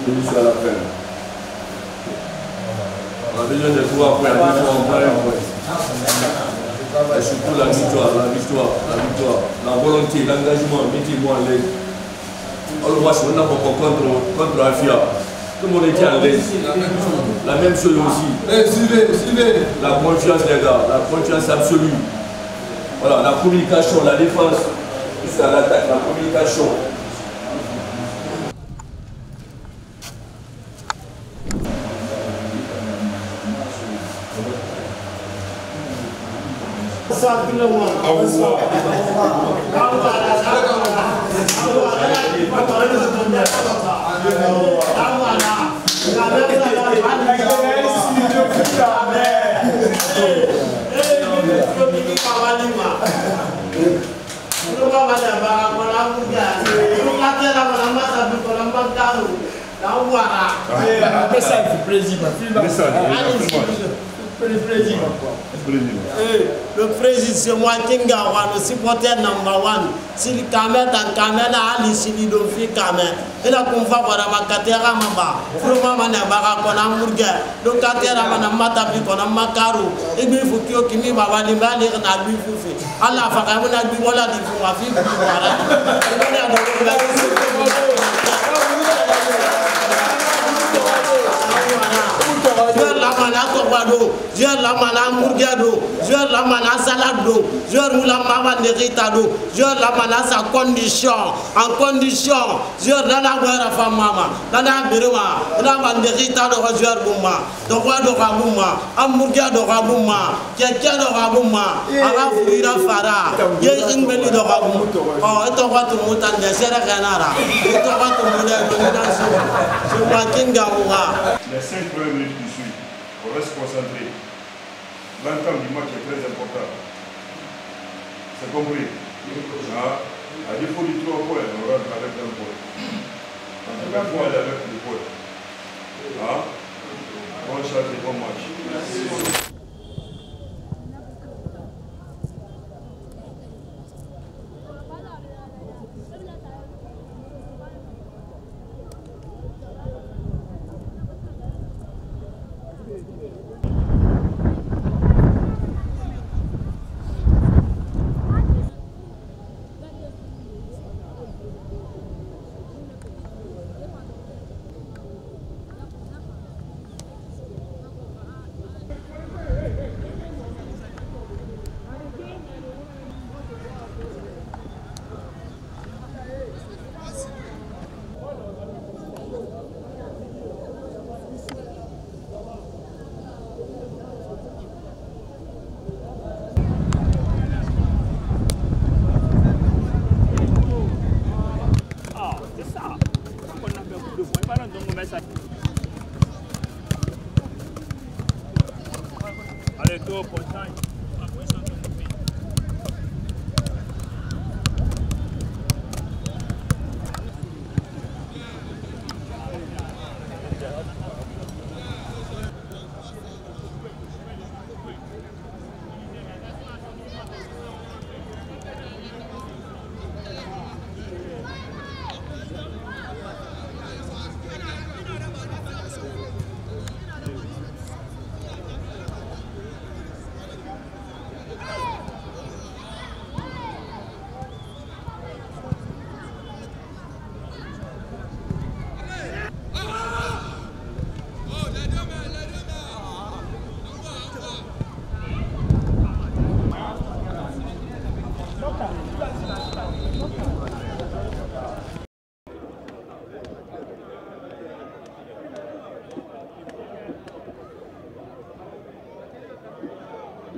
Jusqu'à la fin. On a besoin de pouvoir faire un peu. Et surtout la victoire, la volonté, l'engagement, mettez-moi en l'aise. On le voit sur le contre Afia. Tout le monde était en l'aise. La même chose aussi. La confiance, les gars, la confiance absolue. Voilà, la communication, la défense, jusqu'à l'attaque, la communication. Le président, c'est moi qui gagne, le supporter number one. Si le caméra dans caméra, Ali si le dofi caméra. Et là qu'on va voir ma cathéra mamba. Vraiment man bara qu'on a murga. Le cathéra man matapi qu'on a makaro. Et bien il faut que qui mi baba li ba li na bi fufi. Allah fa ka mo na bi wala di fu wa fi bi wala. Joueur la mana murgado, joueur la mana salado, joueur la mama neritado, joueur la mana sa condition, en condition, joueur dans la guerre femme mama, dans la biruma, dans la neritado joueur bouma, donc quoi de rabouma, un murgado rabouma, quelqu'un de rabouma, avant fouira fara, il y a une belle de rabouma, oh et on va tout monter de serre canara, et on va tout monter de je vois qu'il gamoura. Les 5 premières minutes qui suivent, on reste concentré. L'entame du match est très important. C'est compris. À défaut du 3 points, on rentre avec 1 point. En tout cas, il faut aller avec le point. Bonne chance et bon match. Merci. Allez, go, pour time.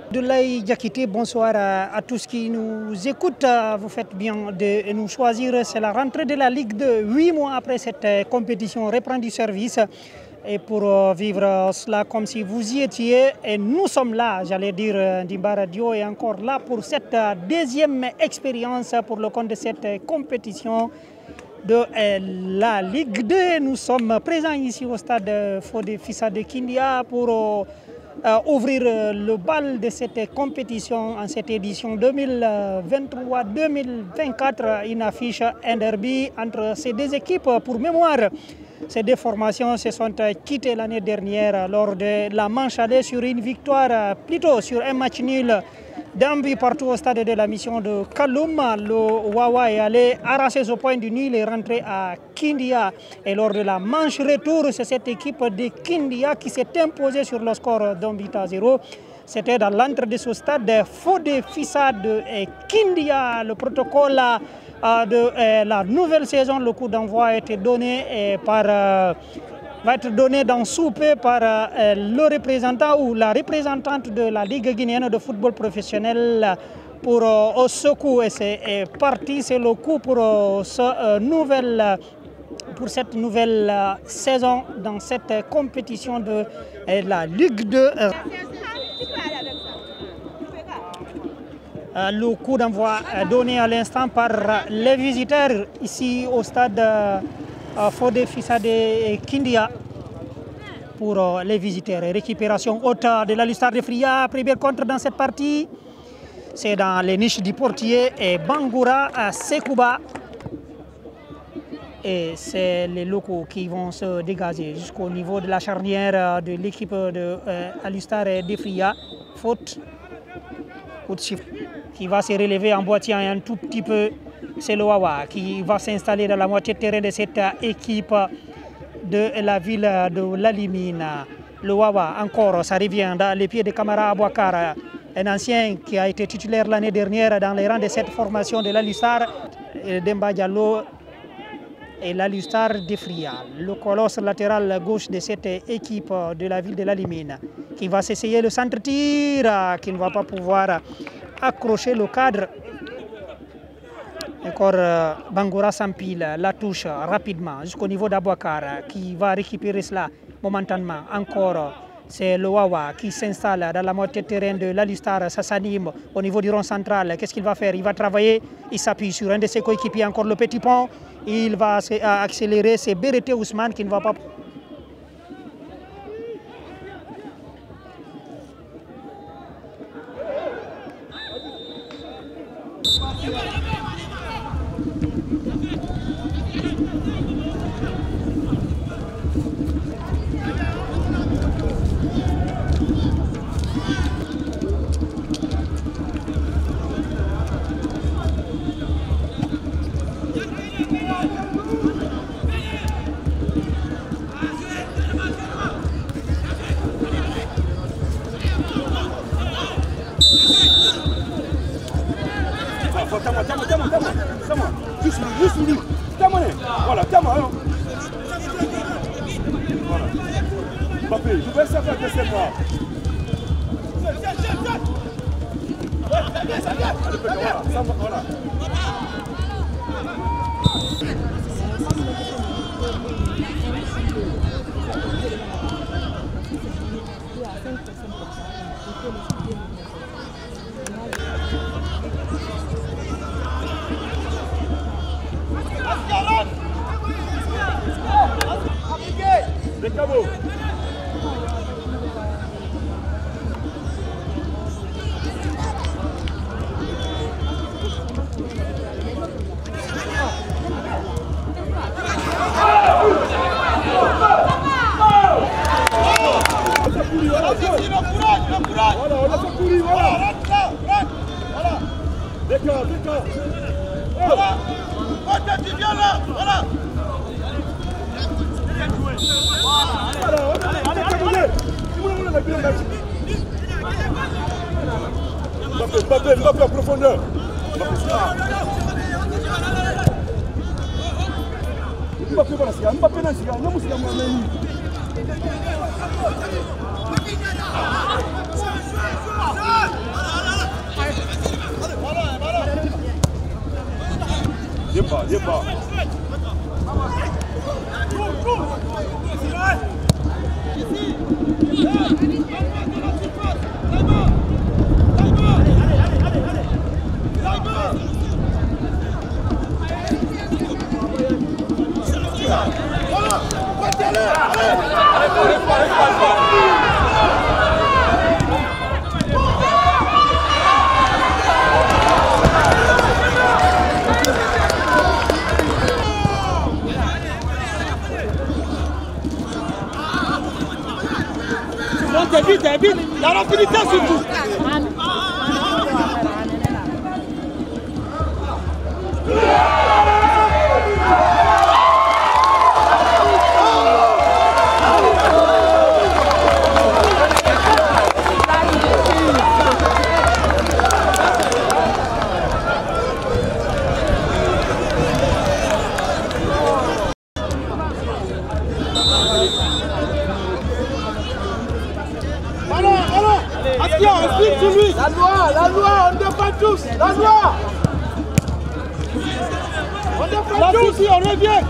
Abdoulaye Diakité, bonsoir à tous qui nous écoutent. Vous faites bien de nous choisir. C'est la rentrée de la Ligue 2, 8 mois après cette compétition reprend du service. Et pour vivre cela comme si vous y étiez, et nous sommes là, j'allais dire, Ndimba Radio est encore là pour cette deuxième expérience pour le compte de cette compétition de la Ligue 2. Nous sommes présents ici au stade Fodé Fissa de Kindia pour ouvrir le bal de cette compétition en cette édition 2023-2024. Une affiche, un derby entre ces deux équipes. Pour mémoire, ces deux formations se sont quittées l'année dernière lors de la manche aller sur une victoire, plutôt sur un match nul d'un but partout au stade de la mission de Kaloum. Le Wawa est allé arracher ce point du nul et rentrer à Kindia. Et lors de la manche retour, c'est cette équipe de Kindia qui s'est imposée sur le score d'un but à 0. C'était dans l'entrée de ce stade Fodé Fissa de Kindia. Le protocole de la nouvelle saison, le coup d'envoi a été donné va être donné dans souper par le représentant ou la représentante de la Ligue guinéenne de football professionnel pour ce coup. Et c'est parti, c'est le coup pour cette nouvelle saison dans cette compétition de la Ligue 2. Le coup d'envoi donné à l'instant par les visiteurs ici au stade Fodé Fissa de Kindia pour les visiteurs. Récupération haute de la Lustar de Fria. Premier contre dans cette partie. C'est dans les niches du portier et Bangoura à Sekouba. Et c'est les locaux qui vont se dégager jusqu'au niveau de la charnière de l'équipe de Lustar de Fria. Faute. Coup de chiffre qui va se relever en boitant un tout petit peu. C'est le Wawa qui va s'installer dans la moitié de terrain de cette équipe de la ville de Lalimine. Le Wawa, encore, ça revient dans les pieds de Kamara Abouakar, un ancien qui a été titulaire l'année dernière dans les rangs de cette formation de l'Alustar, Demba Diallo et l'Alustar de Fria. Le colosse latéral gauche de cette équipe de la ville de Lalimine qui va s'essayer le centre-tir, qui ne va pas pouvoir accrocher le cadre. Encore Bangoura s'empile, la touche rapidement jusqu'au niveau d'Abouakar qui va récupérer cela momentanément. Encore, c'est le Wawa qui s'installe dans la moitié de terrain de l'Alustar, ça s'anime au niveau du rond central. Qu'est-ce qu'il va faire? Il va travailler, il s'appuie sur un de ses coéquipiers, encore le petit pont. Il va accélérer, c'est Béreté Ousmane qui ne va pas... Voilà, Voilà. Mbappé, je vais savoir que c'est moi. Voilà. Les cabots. Voilà, on a fait courir, voilà. Voilà. D'accord. Voilà. Tu viens là, voilà. Mbappé en profondeur. Mbappé voilà, Viens pas. Vite, vite, la rapidité surtout. La loi, on défend tous, la loi. On défend tous. Ici, on revient.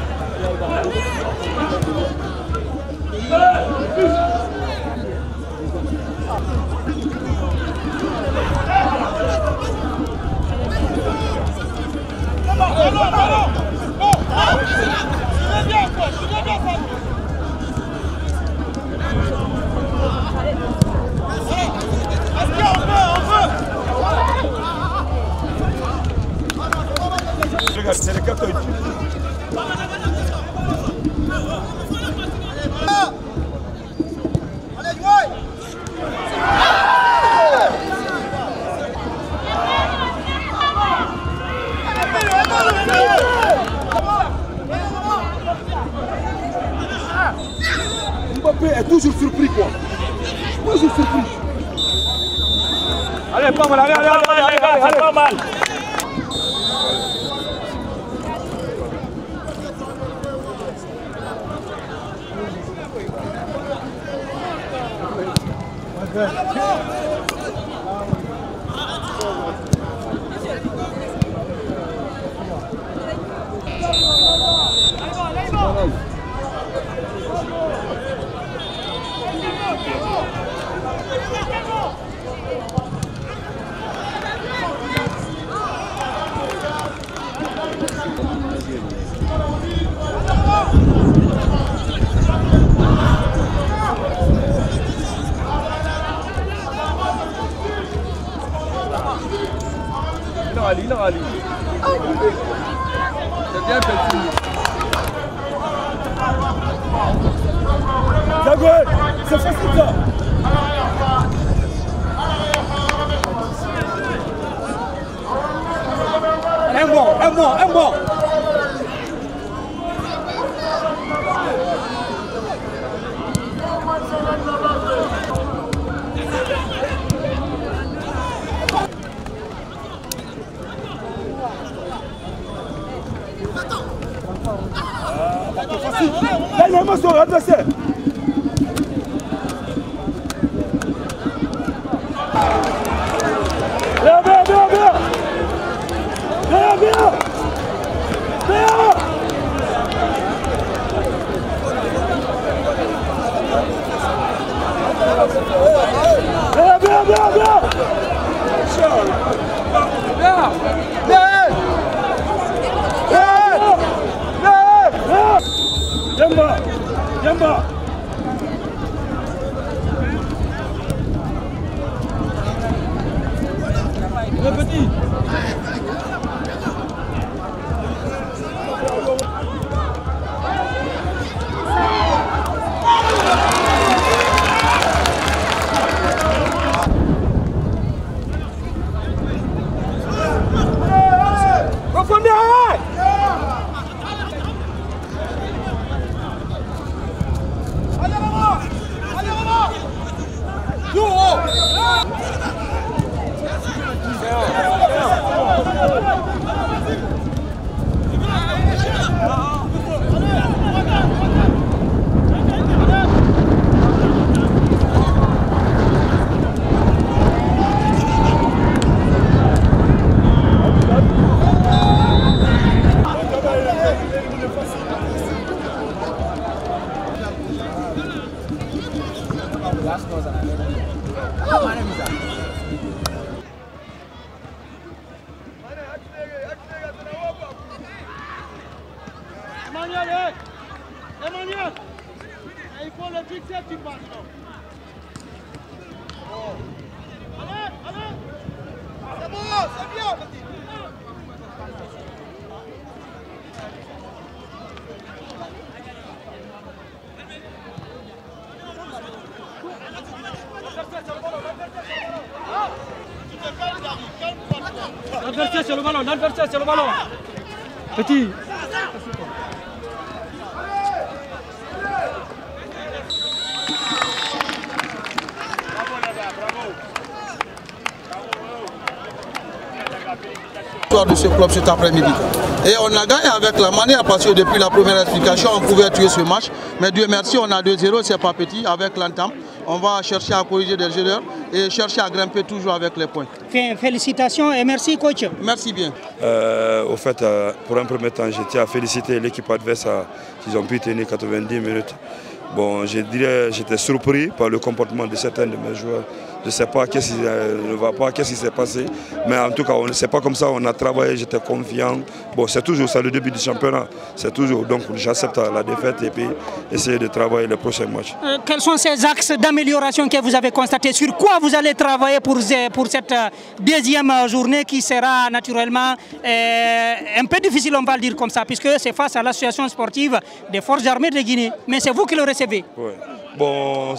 C'est le carton. Mbappé est toujours surpris quoi. Toujours surpris. Allez, pas mal, allez, pas mal. Il a Ali. C'est bien petit. Jaguar, c'est facile ça. Un bon. Là, il a son adversaire. Jamba. Le petit. Emmanuel, il faut le fixer, tu passes. Allez, allez. C'est bon, c'est bien, petit. L'adversaire sur le ballon, l'adversaire sur le ballon. Petit. De ce club cet après-midi. Et on a gagné avec la manière parce que depuis la première explication on pouvait tuer ce match. Mais Dieu merci, on a 2-0, c'est pas petit avec l'entame. On va chercher à corriger des erreurs et chercher à grimper toujours avec les points. Félicitations et merci coach. Merci bien. Au fait, pour un premier temps, je tiens à féliciter l'équipe adverse qu'ils ont pu tenir 90 minutes. Bon, je dirais j'étais surpris par le comportement de certains de mes joueurs. Je ne sais pas qu'est-ce qui ne va pas, qu'est-ce qui s'est passé. Mais en tout cas, on ne sait pas comme ça, on a travaillé, j'étais confiant. Bon, c'est toujours ça le début du championnat. C'est toujours, donc j'accepte la défaite et puis essayer de travailler les prochains matchs. Quels sont ces axes d'amélioration que vous avez constatés? Sur quoi vous allez travailler pour cette deuxième journée qui sera naturellement un peu difficile, on va le dire comme ça, puisque c'est face à l'association sportive des forces armées de Guinée. Mais c'est vous qui le recevez. Ouais. Bon,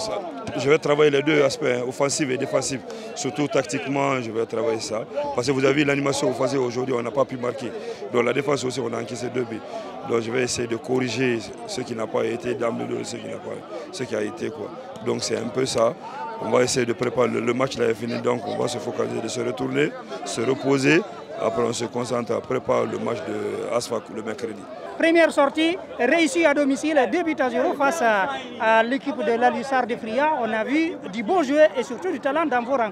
je vais travailler les deux aspects, offensif et défensif. Surtout tactiquement, je vais travailler ça. Parce que vous avez vu l'animation offensive aujourd'hui, on n'a pas pu marquer. Donc la défense aussi, on a encaissé 2 buts. Donc je vais essayer de corriger ce qui n'a pas été, d'améliorer ce qui a été, quoi. Donc c'est un peu ça. On va essayer de préparer le match, là est fini, donc on va se focaliser, de se retourner, se reposer. Après on se concentre à préparer le match de Asfak le mercredi. Première sortie réussie à domicile, 2-0 face à l'équipe de l'Alissar de Fria. On a vu du bon jeu et surtout du talent dans vos rangs.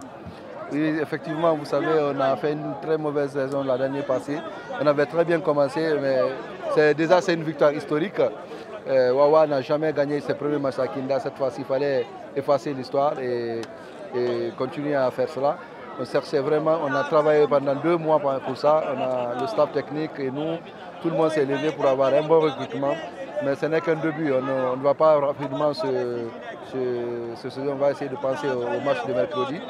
Oui, effectivement, vous savez, on a fait une très mauvaise saison la dernière passée. On avait très bien commencé, mais déjà c'est une victoire historique. Wawa n'a jamais gagné ses premiers matchs à Kinda. Cette fois-ci, il fallait effacer l'histoire et continuer à faire cela. On cherchait vraiment, on a travaillé pendant 2 mois pour ça. On a le staff technique et nous, tout le monde s'est levé pour avoir un bon recrutement. Mais ce n'est qu'un début, on ne va pas rapidement on va essayer de penser au match de mercredi.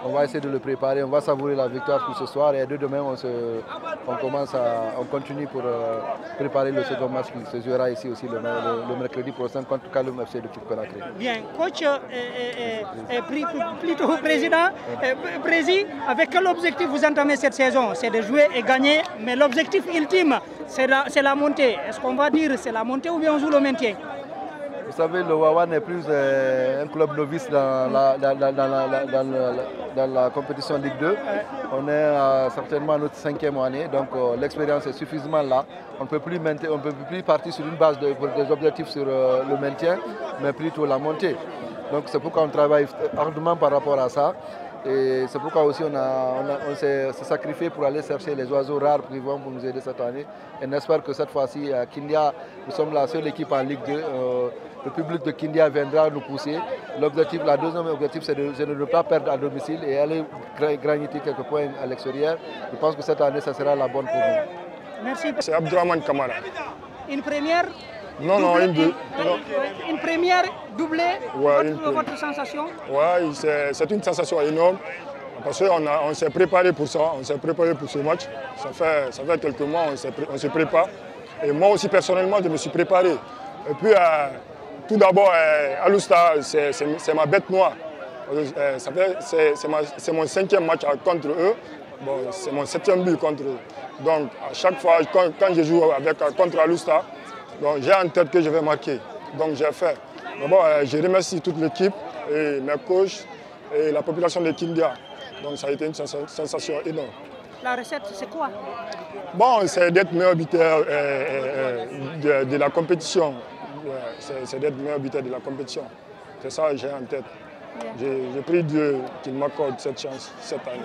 On va essayer de le préparer, on va savourer la victoire pour ce soir et dès demain on continue pour préparer le second match qui se jouera ici aussi le mercredi prochain contre Kaloum FC de Conakry. Bien, coach, plutôt président, avec quel objectif vous entamez cette saison? C'est de jouer et gagner, mais l'objectif ultime, c'est la montée. Est-ce qu'on va dire c'est la montée ou bien on joue le maintien? Vous savez, le Wawa n'est plus un club novice dans la compétition Ligue 2. On est certainement à notre 5e année, donc l'expérience est suffisamment là. On ne peut plus partir sur une base des objectifs sur le maintien, mais plutôt la montée. Donc c'est pourquoi on travaille ardemment par rapport à ça. Et c'est pourquoi aussi on s'est sacrifié pour aller chercher les oiseaux rares qui vont pour nous aider cette année. Et on espère que cette fois-ci, à Kindia, nous sommes la seule équipe en Ligue 2. Le public de Kindia viendra nous pousser. La deuxième objectif, c'est de ne pas perdre à domicile et aller gagner quelques points à l'extérieur. Je pense que cette année, ça sera la bonne pour nous. Merci. C'est Abdourahmane Kamara. Une première? Non, une première doublée, ouais, votre sensation? Oui, c'est une sensation énorme. Parce qu'on s'est préparé pour ça, on s'est préparé pour ce match. Ça fait quelques mois, on se prépare. Et moi aussi, personnellement, je me suis préparé. Et puis, tout d'abord, Alousta, c'est ma bête noire. C'est mon 5e match contre eux. Bon, c'est mon 7e but contre eux. Donc, à chaque fois, quand je joue contre Alousta, j'ai en tête que je vais marquer. Donc, j'ai fait. D'abord, je remercie toute l'équipe, et mes coachs et la population de Kindia. Donc, ça a été une sensation énorme. La recette, c'est quoi? Bon, c'est d'être meilleur buteur de la compétition. C'est d'être meilleur buteur de la compétition. C'est ça que j'ai en tête. J'ai pris Dieu qu'il m'accorde cette chance cette année.